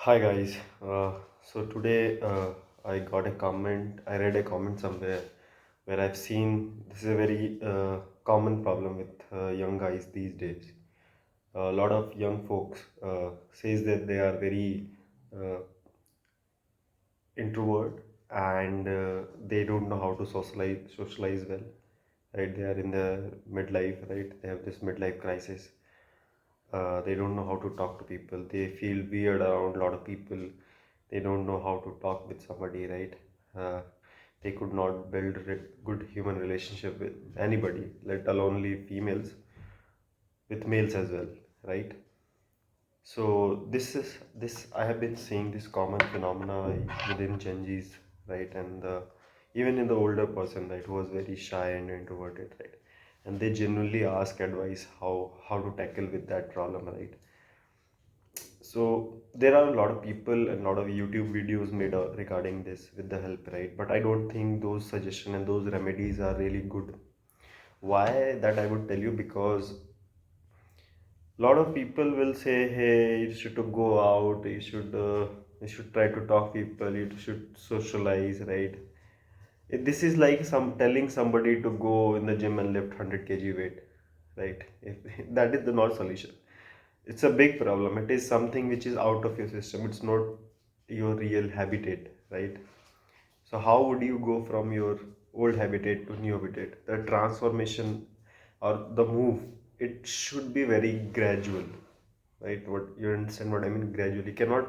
Hi guys. So today I got a comment. I read a comment somewhere where I've seen this is a very common problem with young guys these days. A lot of young folks says that they are very uh, introvert and they don't know how to socialize well. Right? They are in the midlife. Right? They have this midlife crisis. They don't know how to talk to people. They feel weird around a lot of people. They don't know how to talk with somebody, right? Uh, they could not build good human relationship with anybody, let alone only females, with males as well, right? So this I have been seeing this common phenomena within Gen Zs, right, and even in the older person, right, who was very shy and introverted, right, and they genuinely ask advice how to tackle with that problem, right. So there are a lot of people and a lot of YouTube videos made regarding this with the help, right? But I don't think those suggestions and those remedies are really good. Why that I would tell you because a lot of people will say, "Hey, you should to go out. You should try to talk people. You should socialize, right?" This is like some telling somebody to go in the gym and lift 100 kg weight, right? If that is the not solution. It's a big problem. It is something which is out of your system. It's not your real habitat, right? So how would you go from your old habitat to new habitat? The transformation or the move, it should be very gradual, right? What you understand what I mean? Gradually. You cannot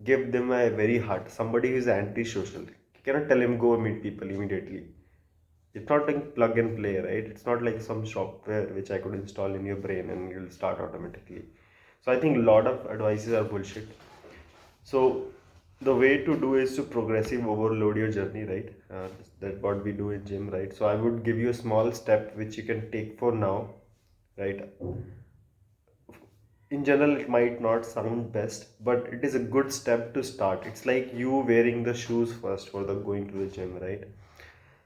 give them a very hard. Somebody who is antisocial, you cannot tell him go meet people immediately. It's not like plug and play, right? It's not like some software which I could install in your brain and you'll start automatically. So I think a lot of advices are bullshit. So the way to do is to progressive overload your journey, right? That what we do in gym, right? So I would give you a small step which you can take for now, right? In general, it might not sound best, but it is a good step to start. It's like you wearing the shoes first for the going to the gym, right?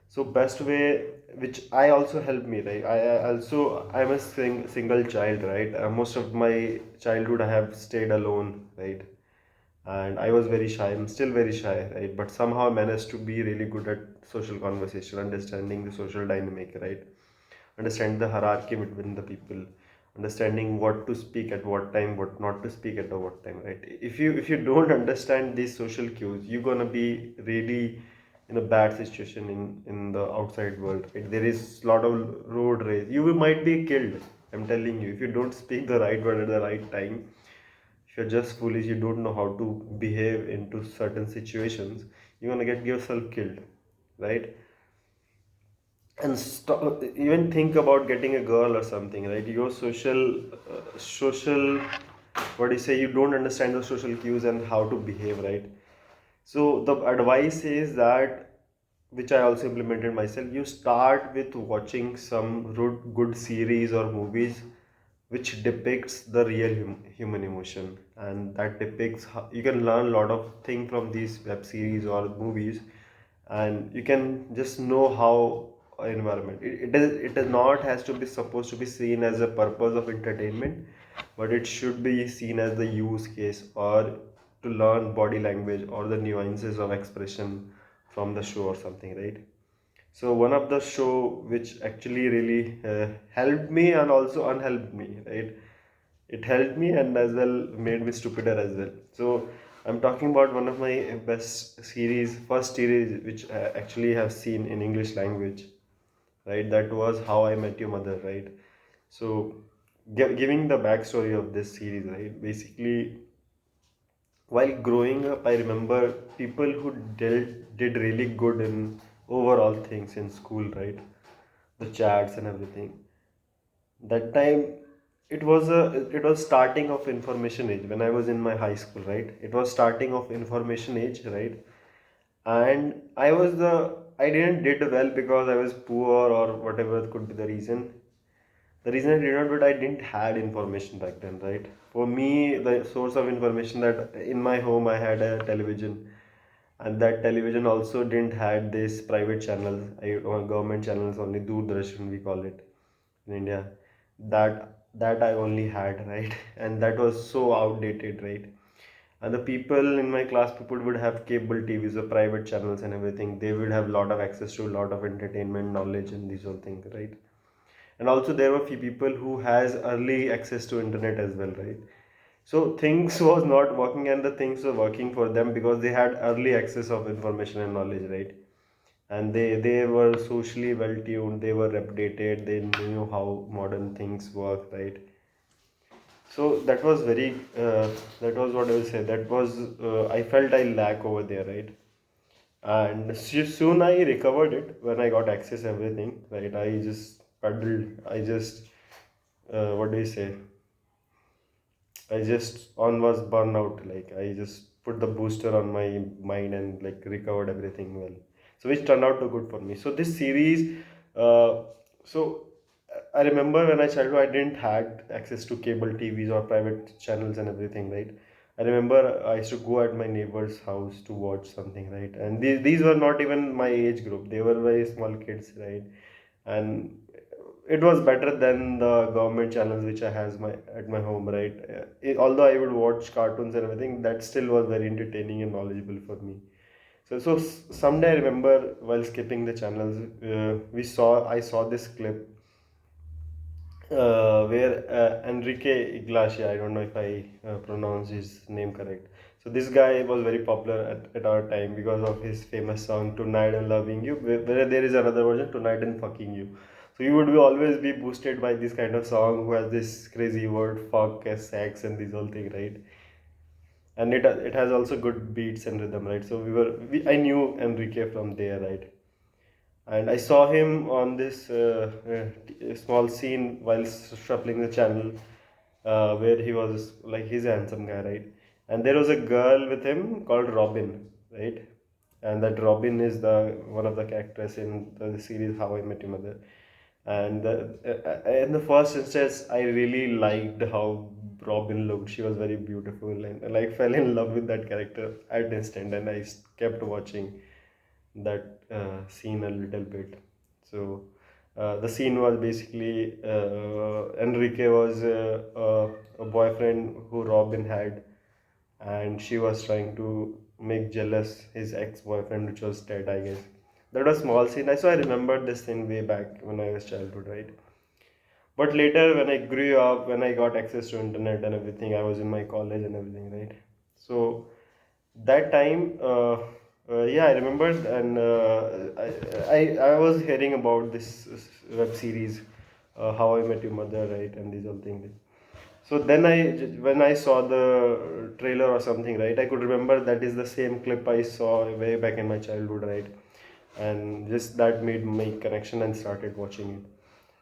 So best way, which I also helped me, right? I'm a single child, right? Most of my childhood I have stayed alone, right? And I was very shy. I'm still very shy, right? But somehow I managed to be really good at social conversation, understanding the social dynamic, right? Understand the hierarchy between the people, understanding what to speak at what time, what not to speak at what time, right? If you don't understand these social cues, you're gonna be really in a bad situation in the outside world, right? There is a lot of road rage. You might be killed. I'm telling you, if you don't speak the right word at the right time, if you're just foolish, you don't know how to behave into certain situations, you're gonna get yourself killed, right? And stop, even think about getting a girl or something, right? Your social, what do you say? You don't understand the social cues and how to behave, right? So the advice is that, which I also implemented myself, you start with watching some good series or movies which depicts the real human emotion, and that depicts how you can learn a lot of things from these web series or movies, and you can just know how environment it is not has to be supposed to be seen as a purpose of entertainment, but it should be seen as the use case or to learn body language or the nuances of expression from the show or something, right? So one of the show which actually really helped me and also unhelped me, right? It helped me and as well made me stupider as well. So I'm talking about one of my best series, first series which I actually have seen in English language, right? That was How I Met Your Mother, right? So giving the backstory of this series, right? Basically, while growing up, I remember people who did really good in overall things in school, right? The chats and everything. That time, it was starting of information age when I was in my high school, right? It was starting of information age, right? And I didn't did well because I was poor or whatever could be the reason. The reason I did not, but I didn't had information back then, right? For me, the source of information that in my home I had a television, and that television also didn't had this private channels, government channels only, Doordarshan we call it in India. That I only had, right? And that was so outdated, right? and the people in my class, people would have cable TVs or private channels and everything. They would have a lot of access to a lot of entertainment, knowledge, and these all things, right? And also there were few people who has early access to internet as well, right? So things was not working, and the things were working for them because they had early access of information and knowledge, right? And they were socially well tuned, they were updated, they knew how modern things work, right? So that was very that was what I will say, that was I felt I lack over there, right? And soon I recovered it when I got access everything, right? I just paddled, I just what do you say, I just on was burnout, like I just put the booster on my mind and like recovered everything well, so which turned out to good for me. So this series, uh, so I remember when I childhood I didn't had access to cable TVs or private channels and everything, right? I remember I used to go at my neighbor's house to watch something, right? And these were not even my age group, they were very small kids, right? And it was better than the government channels which I has my at my home, right? Although I would watch cartoons and everything, that still was very entertaining and knowledgeable for me. Someday I remember while skipping the channels, I saw this clip where Enrique Iglesias, I don't know if I pronounce his name correct. So this guy was very popular at our time because of his famous song "Tonight I'm Loving You," where there is another version "Tonight I'm Fucking You." So you would always be boosted by this kind of song who has this crazy word "fuck" as sex and this whole thing, right? And it has also good beats and rhythm, right? So I knew Enrique from there, right? And I saw him on this small scene while shuffling the channel, where he was like he's a handsome guy, right? And there was a girl with him called Robin, right? And that Robin is the one of the characters in the series How I Met Your Mother. And in the first instance, I really liked how Robin looked. She was very beautiful, and I like fell in love with that character at instant. And kept watching that scene a little bit. So the scene was basically Enrique was a boyfriend who Robin had, and she was trying to make jealous his ex-boyfriend, which was Ted, I guess. That was a small scene. So I remembered this thing way back when I was childhood, right? But later, when I grew up, when I got access to internet and everything, I was in my college and everything, right? So that time, yeah, I remembered, and I was hearing about this web series, How I Met Your Mother, right, and these all things. So then when I saw the trailer or something, right, I could remember that is the same clip I saw way back in my childhood, right, and just that made my connection and started watching it.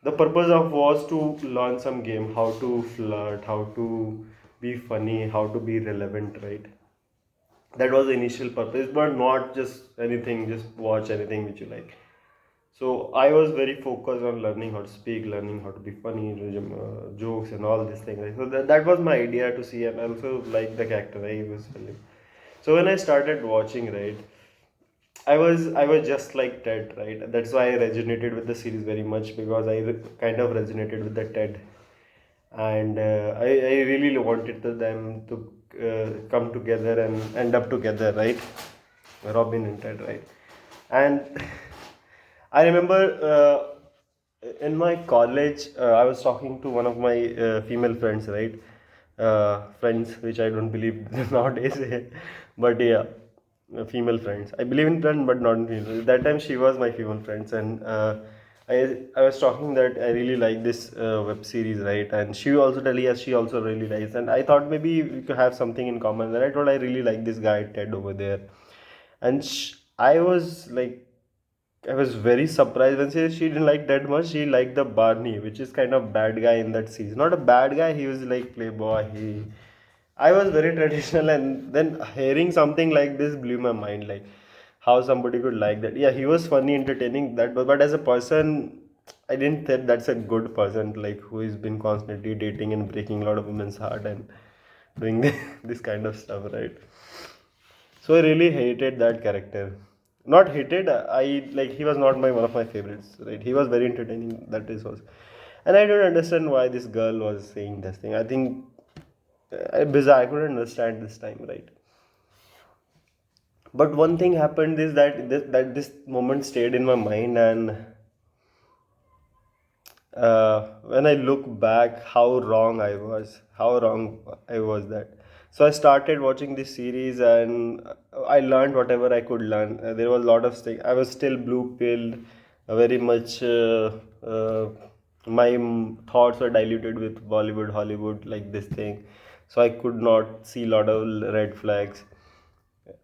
The purpose of was to learn some game, how to flirt, how to be funny, how to be relevant, right? That was the initial purpose, but not just anything, just watch anything which you like. So I was very focused on learning how to speak, learning how to be funny, jokes and all these things, right? So that was my idea to see, and also like the character I was feeling. So when I started watching, right, I was just like Ted, right? That's why I resonated with the series very much, because kind of resonated with the Ted. And I really wanted them to come together and end up together, right? Robin and Ted, right? And I remember in my college, I was talking to one of my female friends, right? Friends, which I don't believe nowadays, but yeah, female friends. I believe in friend, but not in female. That time she was my female friends, and I was talking that I really like this web series, right? And she also tell yes, she also really likes, and I thought maybe we could have something in common. And I told I really like this guy Ted over there, and I was like I was very surprised when she didn't like that much. She liked the Barney, which is kind of bad guy in that series. Not a bad guy. He was like playboy. I was very traditional, and then hearing something like this blew my mind. Like how somebody could like that. Yeah, he was funny, entertaining. But as a person, I didn't think that's a good person. Like who has been constantly dating and breaking a lot of women's heart and doing this kind of stuff, right? So I really hated that character. Not hated. I like he was not my one of my favorites. Right? He was very entertaining. That is was, and I don't understand why this girl was saying this thing. I think Bizarre. I couldn't understand this time, right? But one thing happened is that this moment stayed in my mind, and when I look back, how wrong I was that. So I started watching this series, and I learned whatever I could learn. There was a lot of things. I was still blue pilled, very much. My thoughts were diluted with Bollywood, Hollywood, like this thing. So I could not see a lot of red flags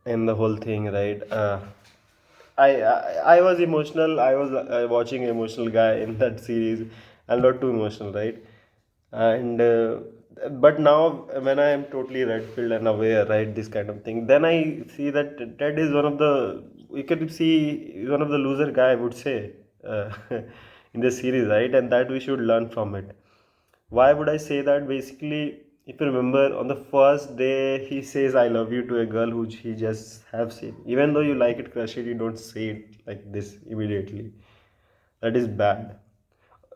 in the whole thing, right? I was emotional. I was watching emotional guy in that series, and not too emotional, right? And but now when I am totally red pilled and aware, right, this kind of thing, then I see that Ted is one of the, you can see one of the loser guy, I would say, in this series, right? And that we should learn from it. Why would I say that? Basically, if you remember, on the first day, he says "I love you" to a girl who he just have seen. Even though you like it, crush it, you don't say it like this immediately. That is bad.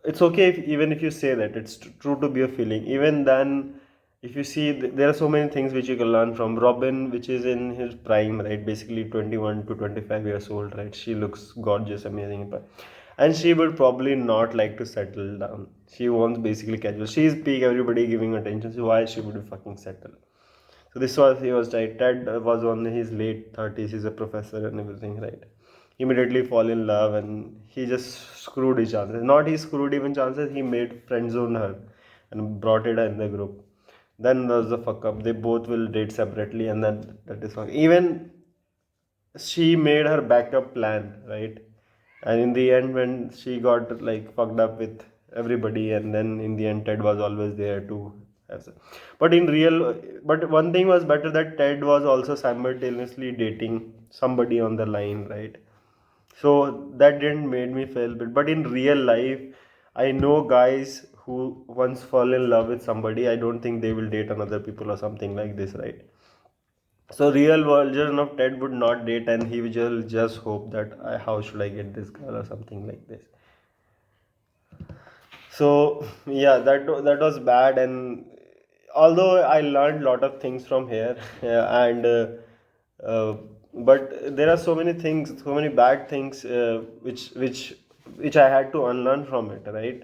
It's okay if, even if you say that. It's true to be a feeling. Even then, if you see, there are so many things which you can learn from. Robin, which is in his prime, right? Basically 21 to 25 years old, right? She looks gorgeous, amazing, but and she would probably not like to settle down. She wants basically casual. She's peak, everybody giving attention. So why she would fucking settle? So this was, he was right. Ted was on his late 30s. He's a professor and everything, right? Immediately fall in love, and he just screwed his chances. Not he screwed even chances. He made friend zone her and brought it in the group. Then there's the fuck up. They both will date separately, and then that is fine. Even she made her backup plan, right? And in the end, when she got like fucked up with everybody, and then in the end, Ted was always there to have some. But in real, but one thing was better, that Ted was also simultaneously dating somebody on the line, right? So that didn't made me feel bad. But in real life, I know guys who once fall in love with somebody, I don't think they will date another people or something like this, right? So real version of Ted would not date, and he will just hope that how should I get this girl or something like this. So yeah, that was bad, and although I learned a lot of things from here, and uh, but there are so many things, so many bad things, which I had to unlearn from it, right?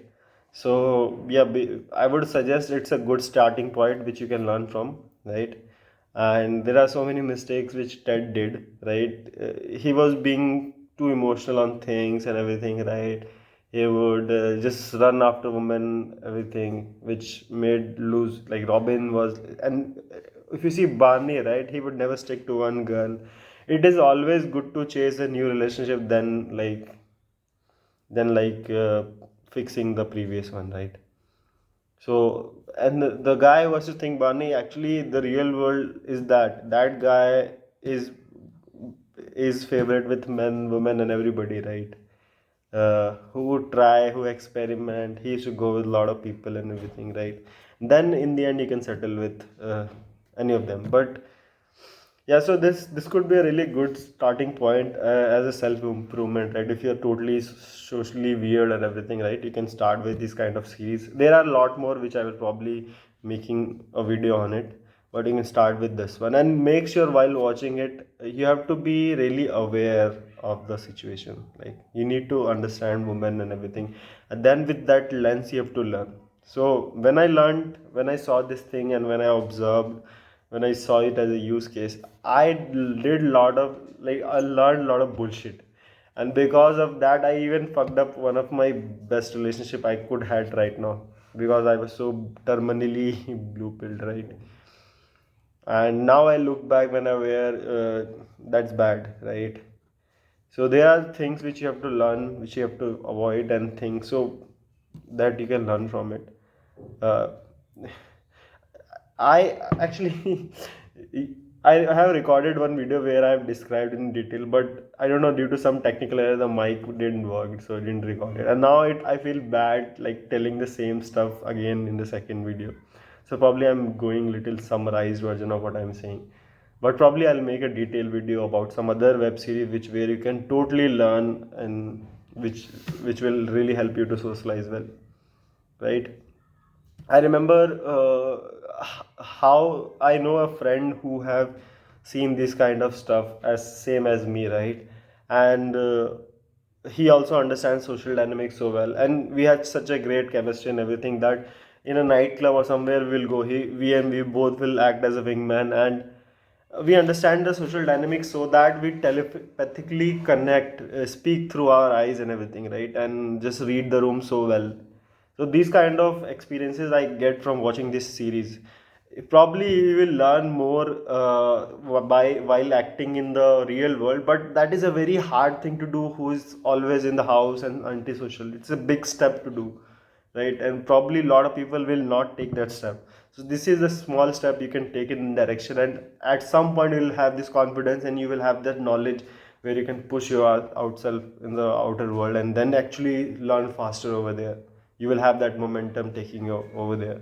So yeah, I would suggest it's a good starting point which you can learn from, right? And there are so many mistakes which Ted did, right? He was being too emotional on things and everything, right? He would just run after women, everything, which made lose, like Robin was. And if you see Barney, right, he would never stick to one girl. It is always good to chase a new relationship than fixing the previous one, right? So, and the guy versus thing Barney, actually, the real world is that guy is is favorite with men, women, and everybody, right? Who would try, who experiment. He used to go with a lot of people and everything, right? Then in the end, you can settle with any of them. But yeah, so this could be a really good starting point as a self improvement, right? If you're totally socially weird and everything, right? You can start with this kind of series. There are a lot more which I will probably making a video on it, but you can start with this one, and make sure while watching it, you have to be really aware of the situation. Like you need to understand women and everything, and then with that lens, you have to learn. So when I saw this thing, and when I observed, when I saw it as a use case, I did lot of, like, I learned a lot of bullshit, and because of that, I even fucked up one of my best relationship I could had right now, because I was so terminally blue pilled, right? And now I look back when I wear, that's bad, right? So there are things which you have to learn, which you have to avoid, and things so that you can learn from it. Uh, I actually I have recorded one video where I have described in detail, but I don't know, due to some technical error the mic didn't work, so I didn't record it. And now I feel bad like telling the same stuff again in the second video. So probably I'm going little summarized version of what I'm saying. But probably I'll make a detailed video about some other web series which where you can totally learn, and which will really help you to socialize well, right? I remember how I know a friend who have seen this kind of stuff as same as me, right? And he also understands social dynamics so well, and we had such a great chemistry and everything that in a nightclub or somewhere we'll go. We both will act as a wingman, and we understand the social dynamics so that we telepathically connect, speak through our eyes and everything, right? And just read the room so well. So these kind of experiences I get from watching this series. Probably you will learn more by while acting in the real world, but that is a very hard thing to do. Who is always in the house and antisocial? It's a big step to do, right? And probably a lot of people will not take that step. So this is a small step you can take in direction, and at some point you will have this confidence and you will have that knowledge where you can push your out self in the outer world and then actually learn faster over there. You will have that momentum taking you over there.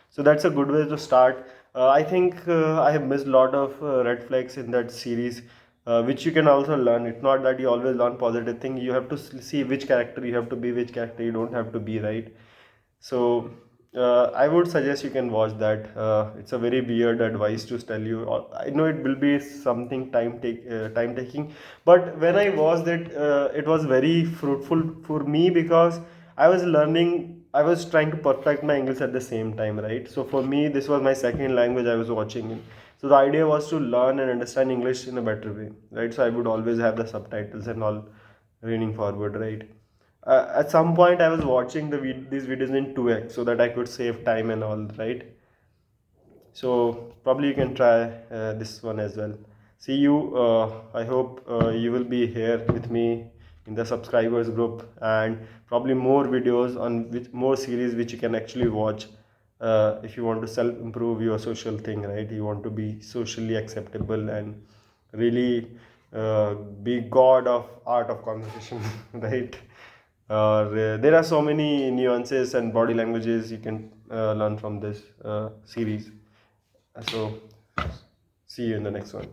So that's a good way to start. I think I have missed a lot of red flags in that series, which you can also learn. It's not that you always learn positive thing. You have to see which character you have to be, which character you don't have to be, right? So I would suggest you can watch that. It's a very weird advice to tell you. I know it will be something time taking, but when I watched it, it was very fruitful for me because I was learning. I was trying to perfect my English at the same time, right? So for me, this was my second language I was watching in. So the idea was to learn and understand English in a better way, right? So I would always have the subtitles and all reading forward, right? At some point I was watching these videos in 2x so that I could save time and all, right? So probably you can try this one as well. See you. I hope you will be here with me in the subscribers group, and probably more videos on which more series which you can actually watch if you want to self improve your social thing, right? You want to be socially acceptable and really be god of art of conversation, right? There are so many nuances and body languages you can learn from this series. So, see you in the next one.